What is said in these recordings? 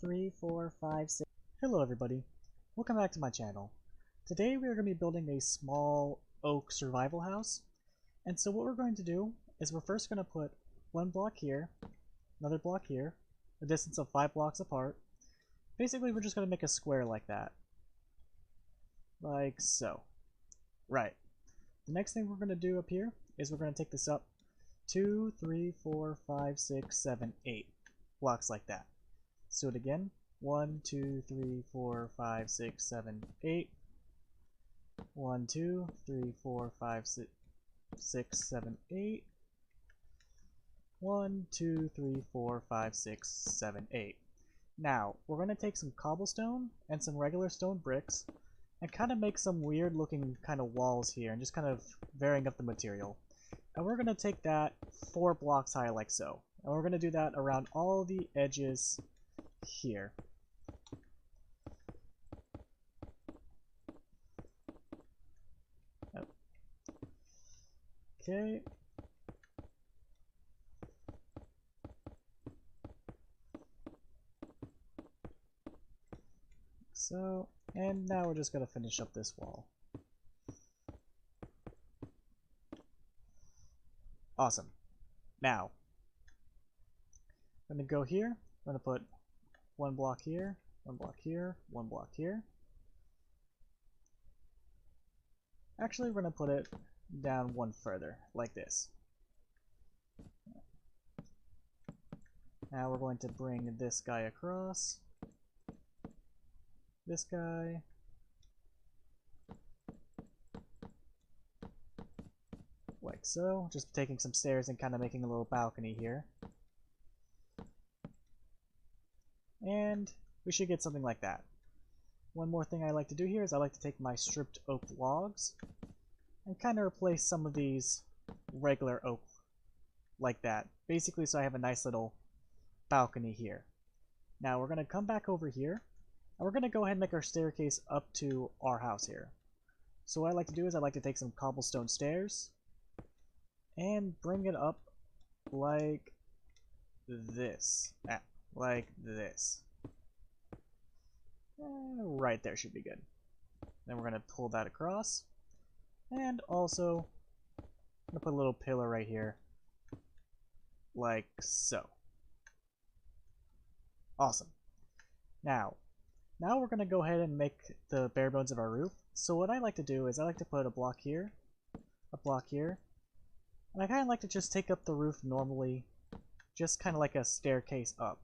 3, 4, 5, 6. Hello everybody, welcome back to my channel. Today we are going to be building a small oak survival house. And so what we're going to do is we're first going to put one block here, another block here, a distance of 5 blocks apart. Basically we're just going to make a square like that. Like so. Right. The next thing we're going to do up here is we're going to take this up 2, 3, 4, 5, 6, 7, 8 blocks like that. So it again. 1, 2, 3, 4, 5, 6, 7, 8. 1, 2, 3, 4, 5, 6, 7, 8. 1, 2, 3, 4, 5, 6, 7, 8. Now, we're going to take some cobblestone and some regular stone bricks and kind of make some weird looking kind of walls here and just kind of varying up the material. And we're going to take that 4 blocks high like so. And we're going to do that around all the edges here. Okay. So, and now we're just going to finish up this wall. Awesome. Now, I'm going to go here. I'm going to put 1 block here, 1 block here, 1 block here. Actually, we're going to put it down 1 further, like this. Now we're going to bring this guy across. This guy. Like so. Just taking some stairs and kind of making a little balcony here. And we should get something like that. One more thing I like to do here is I like to take my stripped oak logs and kind of replace some of these regular oak like that. Basically so I have a nice little balcony here. Now we're going to come back over here and we're going to go ahead and make our staircase up to our house here. So what I like to do is I like to take some cobblestone stairs and bring it up like this. Like this. Right there should be good. Then we're going to pull that across. And also, I'm going to put a little pillar right here. Like so. Awesome. Now we're going to go ahead and make the bare bones of our roof. So what I like to do is I like to put a block here, and I kind of like to just take up the roof normally, just kind of like a staircase up,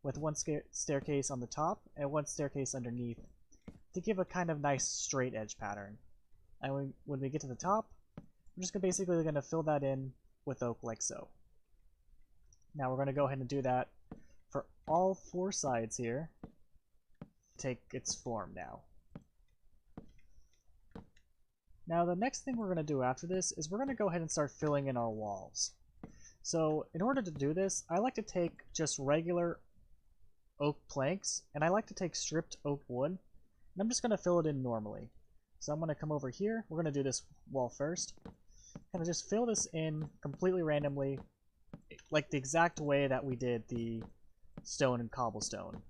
with one staircase on the top and one staircase underneath to give a kind of nice straight edge pattern. And when we get to the top, we're just basically going to fill that in with oak like so. Now we're going to go ahead and do that for all 4 sides here. Take its form now. Now the next thing we're going to do after this is we're going to go ahead and start filling in our walls. So in order to do this, I like to take just regular oak planks, and I like to take stripped oak wood, and I'm just going to fill it in normally. So I'm going to come over here, we're going to do this wall first, and just fill this in completely randomly, like the exact way that we did the stone and cobblestone.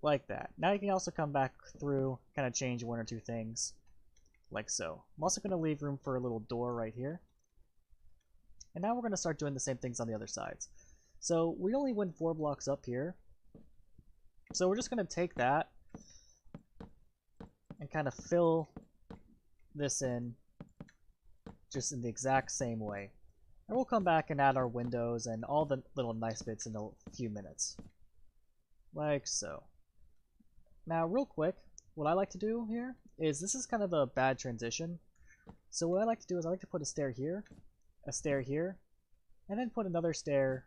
Like that. Now you can also come back through, kind of change 1 or 2 things, like so. I'm also going to leave room for a little door right here. And now we're going to start doing the same things on the other sides. So we only went 4 blocks up here. So we're just going to take that and kind of fill this in just in the exact same way. And we'll come back and add our windows and all the little nice bits in a few minutes. Like so. Now real quick, what I like to do here is, this is kind of a bad transition. So what I like to do is I like to put a stair here, and then put another stair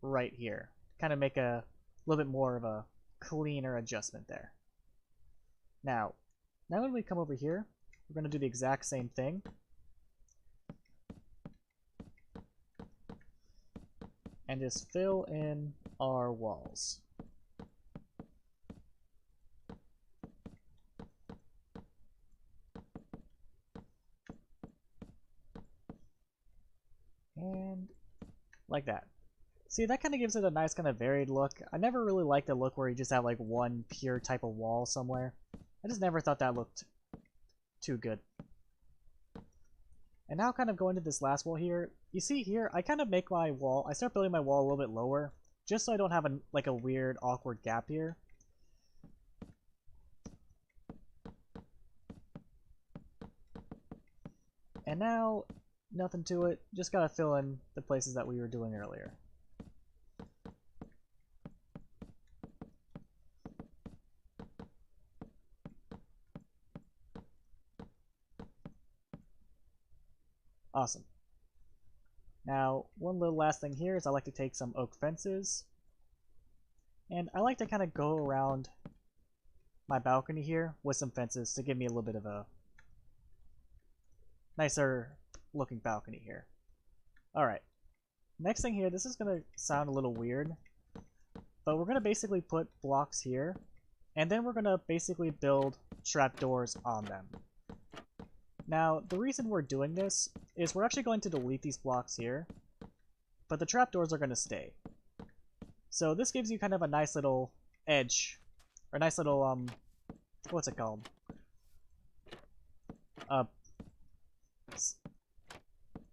right here. Kind of make a little bit more of a cleaner adjustment there. Now when we come over here, we're going to do the exact same thing. And just fill in our walls. And Like that. See, that kind of gives it a nice kind of varied look. I never really liked the look where you just have like one pure type of wall somewhere. I just never thought that looked too good. And now kind of going to this last wall here, you see here, I kind of make my wall, I start building my wall a little bit lower, just so I don't have like a weird, awkward gap here. And now, nothing to it, just gotta fill in the places that we were doing earlier. Awesome. Now, one little last thing here is I like to take some oak fences, and I like to kind of go around my balcony here with some fences to give me a little bit of a nicer looking balcony here. Alright, next thing here, this is going to sound a little weird, but we're going to basically put blocks here, and then we're going to basically build trapdoors on them. Now, the reason we're doing this is we're actually going to delete these blocks here, but the trapdoors are going to stay. So this gives you kind of a nice little edge, or nice little, what's it called?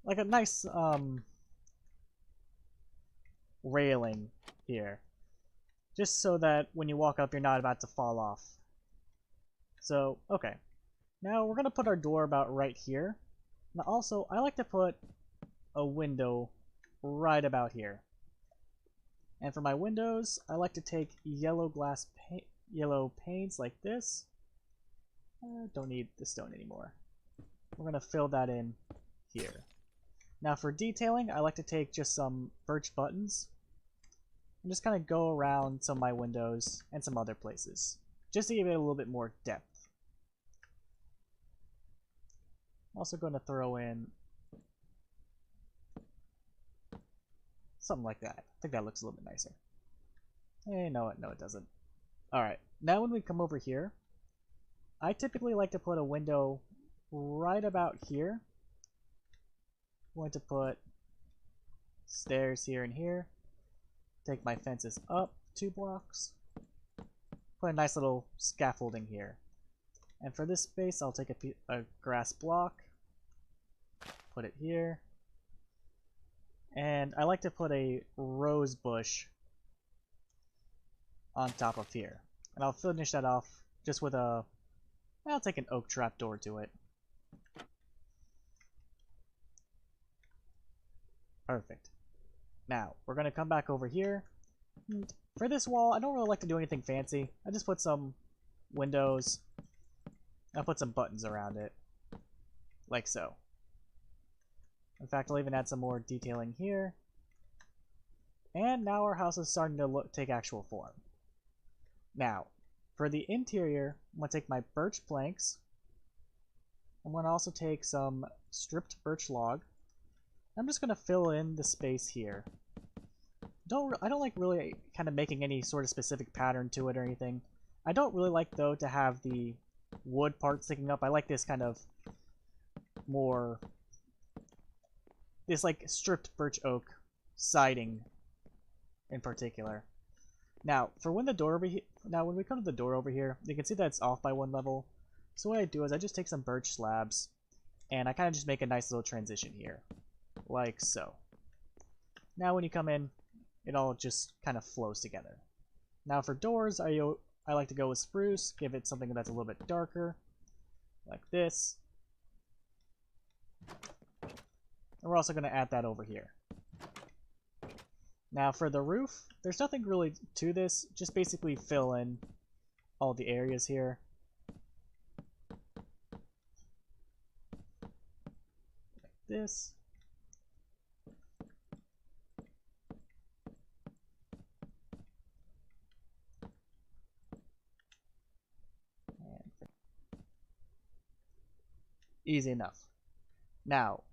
Like a nice, railing here. Just so that when you walk up, you're not about to fall off. So, okay. Now we're going to put our door about right here. Now also, I like to put a window right about here. And for my windows, I like to take yellow paints like this. Don't need the stone anymore. We're going to fill that in here. Now for detailing, I like to take just some birch buttons and just kind of go around some of my windows and some other places, just to give it a little bit more depth. I'm also going to throw in something like that. I think that looks a little bit nicer. No, it doesn't. Alright, now when we come over here, I typically like to put a window right about here. I'm going to put stairs here and here. Take my fences up 2 blocks. Put a nice little scaffolding here. And for this space, I'll take a grass block, put it here, and I like to put a rose bush on top of here. And I'll finish that off just with I'll take an oak trapdoor to it. Perfect. Now, we're going to come back over here. For this wall, I don't really like to do anything fancy. I just put some windows. I'll put some buttons around it, like so. In fact, I'll even add some more detailing here. And now our house is starting to take actual form. Now, for the interior, I'm going to take my birch planks. I'm going to also take some stripped birch log. I'm just going to fill in the space here. I don't like really kind of making any sort of specific pattern to it or anything. I don't really like, though, to have the wood part sticking up. I like this kind of more, this like stripped birch oak siding in particular. Now for when the door over here, when we come to the door over here, you can see that it's off by 1 level. So what I do is I just take some birch slabs and I kind of just make a nice little transition here, like so. Now when you come in, it all just kind of flows together. Now for doors, I like to go with spruce, give it something that's a little bit darker, like this. And we're also going to add that over here. Now for the roof, there's nothing really to this, just basically fill in all the areas here. Like this. Easy enough. Now,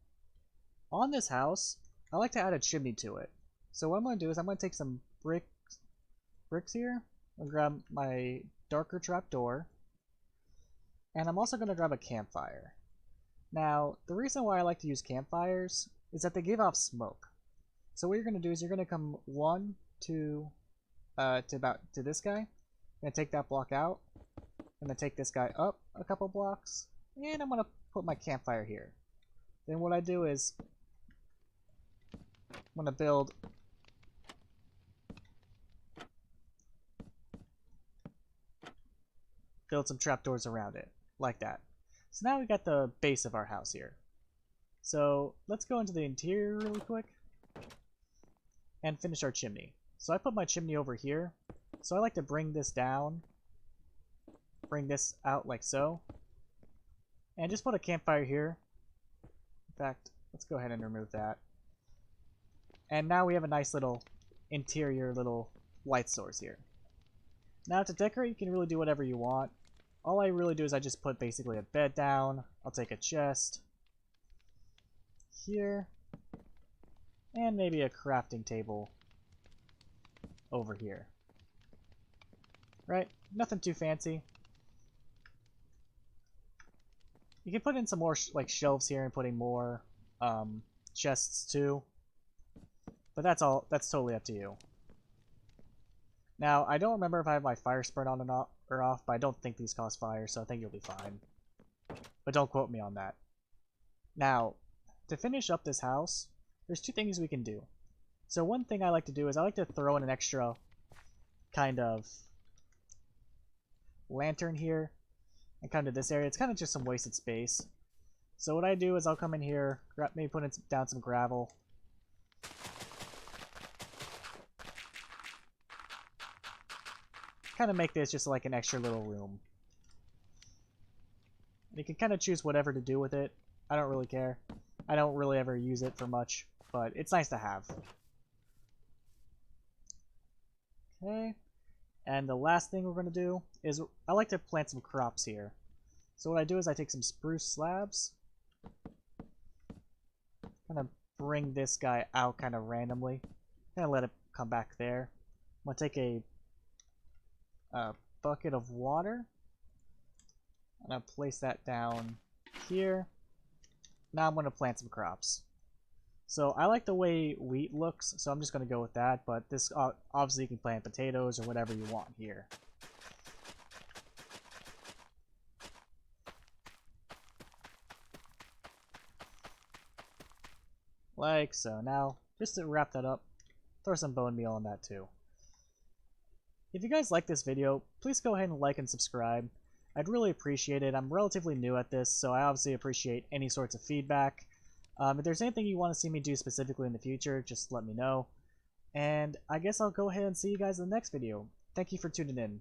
on this house, I like to add a chimney to it. So what I'm going to do is I'm going to take some bricks here. I'll grab my darker trapdoor. And I'm also going to grab a campfire. Now, the reason why I like to use campfires is that they give off smoke. So what you're going to do is you're going to come one, two, to this guy. Gonna take that block out. Gonna take this guy up a couple blocks, and I'm gonna put my campfire here. Then what I do is I'm gonna build some trapdoors around it, like that. So now we got the base of our house here. So let's go into the interior really quick and finish our chimney. So I put my chimney over here. So I like to bring this down, bring this out like so, and just put a campfire here. In fact, let's go ahead and remove that. And now we have a nice little interior little light source here. Now to decorate, you can really do whatever you want. All I really do is I just put basically a bed down. I'll take a chest here, and maybe a crafting table over here. Right? Nothing too fancy. You can put in some more like shelves here and putting more chests too. But that's totally up to you. Now, I don't remember if I have my fire sprint on or off, but I don't think these cause fire, so I think you'll be fine. But don't quote me on that. Now, to finish up this house, there's two things we can do. So one thing I like to do is I like to throw in an extra kind of lantern here and come to this area. It's kind of just some wasted space. So what I do is I'll come in here, maybe put down some gravel. Kind of make this just like an extra little room. You can kind of choose whatever to do with it. I don't really care. I don't really ever use it for much, but it's nice to have. Okay. And the last thing we're going to do is I like to plant some crops here. So what I do is I take some spruce slabs. Kind of bring this guy out kind of randomly. Kind of let it come back there. I'm going to take a bucket of water. I'm going to place that down here. Now I'm going to plant some crops. So I like the way wheat looks, so I'm just going to go with that, but this obviously you can plant potatoes or whatever you want here. Like so. Now, just to wrap that up, throw some bone meal on that too. If you guys like this video, please go ahead and like and subscribe. I'd really appreciate it. I'm relatively new at this, so I obviously appreciate any sorts of feedback. If there's anything you want to see me do specifically in the future, just let me know. And I guess I'll go ahead and see you guys in the next video. Thank you for tuning in.